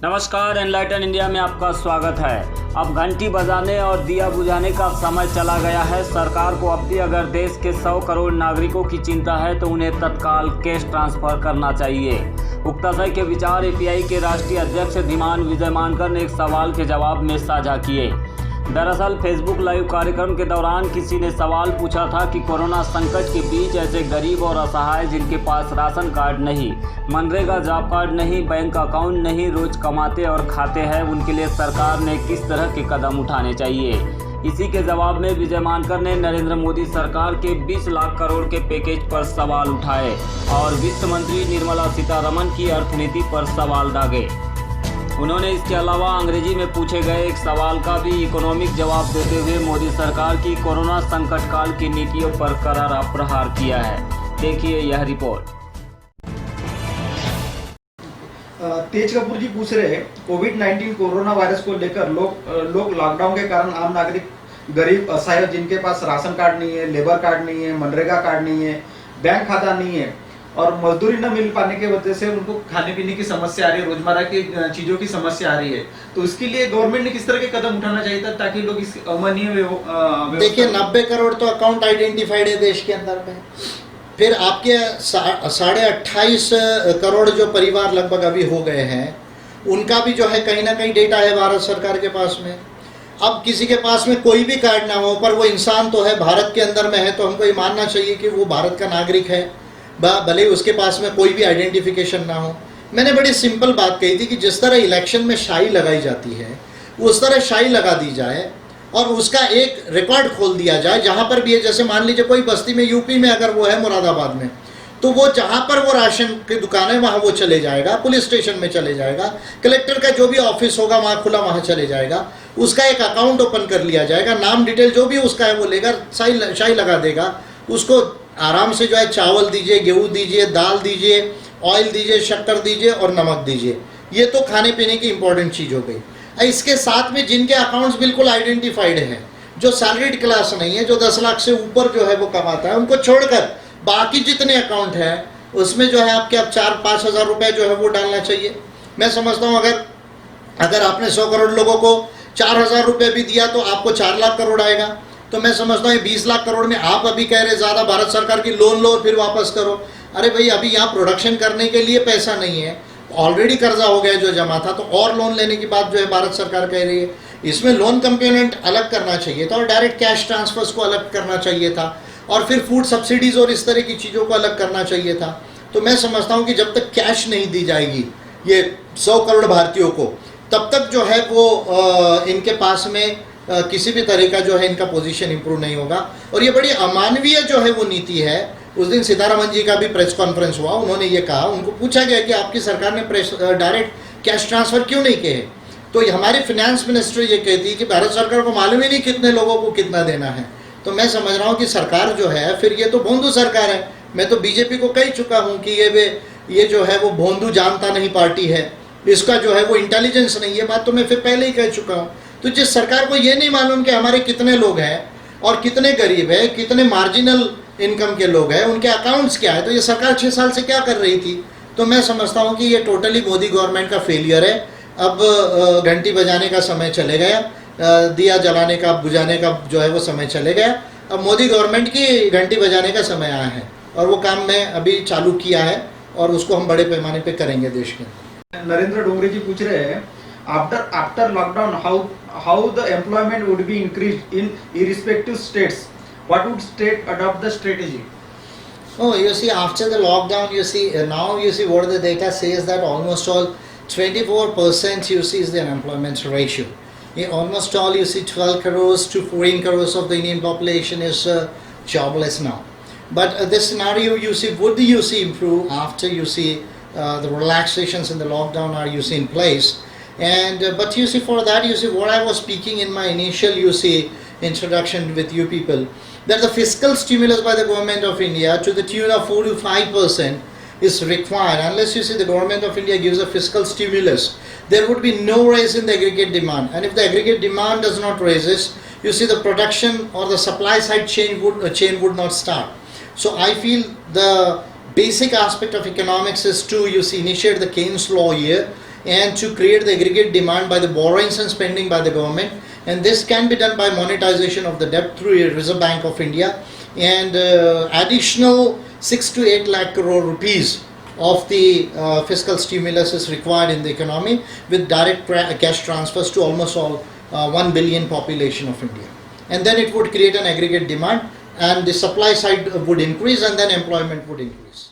नमस्कार, enlighten India में आपका स्वागत है। अब घंटी बजाने और दिया बुझाने का समय चला गया है। सरकार को अब भी अगर देश के 100 करोड़ नागरिकों की चिंता है तो उन्हें तत्काल कैश ट्रांसफर करना चाहिए। उक्ताशय के विचार एपीआई के राष्ट्रीय अध्यक्ष धीमान विजय मानकर ने एक सवाल के जवाब में साझा किए। दरअसल फेसबुक लाइव कार्यक्रम के दौरान किसी ने सवाल पूछा था कि कोरोना संकट के बीच ऐसे गरीब और असहाय जिनके पास राशन कार्ड नहीं, मनरेगा जॉब कार्ड नहीं, बैंक अकाउंट नहीं, रोज कमाते और खाते हैं, उनके लिए सरकार ने किस तरह के कदम उठाने चाहिए। इसी के जवाब में विजय मानकर ने नरेंद्र मोदी सरकार के 20 लाख करोड़ के पैकेज पर सवाल उठाए और वित्त मंत्री निर्मला सीतारमण की अर्थनीति पर सवाल दागे। उन्होंने इसके अलावा अंग्रेजी में पूछे गए एक सवाल का भी इकोनॉमिक जवाब देते हुए मोदी सरकार की कोरोना संकट काल की नीतियों पर करारा प्रहार किया है। देखिए यह रिपोर्ट। तेज कपूर जी पूछ रहे हैं, कोविड-19 कोरोना वायरस को लेकर लोग लॉकडाउन के कारण आम नागरिक, गरीब, असहाय जिनके पास राशन कार्ड नहीं है, लेबर कार्ड नहीं है, मनरेगा कार्ड नहीं है, बैंक खाता नहीं है और मजदूरी न मिल पाने की वजह से उनको खाने पीने की समस्या आ रही है, रोजमर्रा की चीजों की समस्या आ रही है। तो इसके लिए गवर्नमेंट ने किस तरह के कदम उठाना चाहिए था ताकि लोग इस अमान्य देखिए 90 करोड़ तो अकाउंट आइडेंटिफाइड है देश के अंदर में। फिर आपके 28.5 करोड़ जो परिवार लगभग अभी हो गए हैं, उनका भी जो है कहीं ना कहीं डेटा है भारत सरकार के पास में। अब किसी के पास में कोई भी कार्ड ना हो पर वो इंसान तो है, भारत के अंदर में है, तो हमको ये मानना चाहिए कि वो भारत का नागरिक है, भले उसके पास में कोई भी आइडेंटिफिकेशन ना हो। मैंने बड़ी सिंपल बात कही थी कि जिस तरह इलेक्शन में शाई लगाई जाती है उस तरह शाई लगा दी जाए और उसका एक रिकॉर्ड खोल दिया जाए। जहाँ पर भी है, जैसे मान लीजिए कोई बस्ती में, यूपी में अगर वो है मुरादाबाद में, तो वो जहाँ पर वो राशन की दुकान है वहाँ वो चले जाएगा, पुलिस स्टेशन में चले जाएगा, कलेक्टर का जो भी ऑफिस होगा वहाँ खुला वहाँ चले जाएगा, उसका एक अकाउंट ओपन कर लिया जाएगा, नाम डिटेल जो भी उसका है वो लेगा, शाई लगा देगा, उसको आराम से जो है चावल दीजिए, गेहूँ दीजिए, दाल दीजिए, ऑयल दीजिए, शक्कर दीजिए और नमक दीजिए। ये तो खाने पीने की इंपॉर्टेंट चीज़ हो गई। इसके साथ में जिनके अकाउंट्स बिल्कुल आइडेंटिफाइड हैं, जो सैलरीड क्लास नहीं है, जो 10 लाख से ऊपर जो है वो कमाता है, उनको छोड़कर बाकी जितने अकाउंट हैं उसमें जो है आपके अब 4-5 हज़ार रुपये जो है वो डालना चाहिए। मैं समझता हूँ अगर आपने 100 करोड़ लोगों को 4,000 रुपये भी दिया तो आपको 4 लाख करोड़ आएगा। तो मैं समझता हूँ 20 लाख करोड़ में आप अभी कह रहे ज़्यादा, भारत सरकार की लोन लो और फिर वापस करो। अरे भाई, अभी यहाँ प्रोडक्शन करने के लिए पैसा नहीं है, ऑलरेडी कर्जा हो गया जो जमा था, तो और लोन लेने की बात जो है भारत सरकार कह रही है। इसमें लोन कंपोनेंट अलग करना चाहिए था और डायरेक्ट कैश ट्रांसफर्स को अलग करना चाहिए था और फिर फूड सब्सिडीज़ और इस तरह की चीज़ों को अलग करना चाहिए था। तो मैं समझता हूँ कि जब तक कैश नहीं दी जाएगी ये 100 करोड़ भारतीयों को, तब तक जो है वो इनके पास में किसी भी तरह का जो है इनका पोजीशन इंप्रूव नहीं होगा। और ये बड़ी अमानवीय जो है वो नीति है। उस दिन सीतारमण जी का भी प्रेस कॉन्फ्रेंस हुआ, उन्होंने ये कहा, उनको पूछा गया कि आपकी सरकार ने डायरेक्ट कैश ट्रांसफ़र क्यों नहीं किए, तो हमारी फिनेंस मिनिस्टर ये कहती है कि भारत सरकार को मालूम ही नहीं कितने लोगों को कितना देना है। तो मैं समझ रहा हूँ कि सरकार जो है फिर ये तो भोंदू सरकार है। मैं तो बीजेपी को कह चुका हूँ कि ये जो है वो भोंदू जानता नहीं पार्टी है, इसका जो है वो इंटेलिजेंस नहीं है। बात तो मैं फिर पहले ही कह चुका हूँ। तो जिस सरकार को ये नहीं मालूम कि हमारे कितने लोग हैं और कितने गरीब है, कितने मार्जिनल इनकम के लोग हैं, उनके अकाउंट्स क्या है, तो ये सरकार 6 साल से क्या कर रही थी। तो मैं समझता हूँ कि ये टोटली मोदी गवर्नमेंट का फेलियर है। अब घंटी बजाने का समय चले गया, दिया जलाने का, बुझाने का जो है वो समय चले गया। अब मोदी गवर्नमेंट की घंटी बजाने का समय आया है और वो काम मैं अभी चालू किया है और उसको हम बड़े पैमाने पे करेंगे देश के। नरेंद्र डोंगरे जी पूछ रहे हैं, after lockdown, how the employment would be increased in irrespective states? What would state adopt the strategy? Oh, you see, after the lockdown, you see now you see what the data says that almost all 24% you see is the unemployment ratio. In almost all you see 12 crores to 14 crores of the Indian population is jobless now. But this scenario you see improve after you see the relaxations in the lockdown are you see in place. And but you see, for that you see what I was speaking in my initial introduction with you people, that the fiscal stimulus by the government of India to the tune of 4 to 5% is required. Unless you see the government of India gives a fiscal stimulus, there would be no rise in the aggregate demand, and if the aggregate demand does not raises, you see the production or the supply side chain would not start. So I feel the basic aspect of economics is to initiate the Keynes law here and to create the aggregate demand by the borrowings and spending by the government. And this can be done by monetization of the debt through the Reserve Bank of India, and additional 6 to 8 lakh crore rupees of the fiscal stimulus is required in the economy, with direct cash transfers to almost all 1 billion population of India. And then it would create an aggregate demand, and the supply side would increase, and then employment would increase.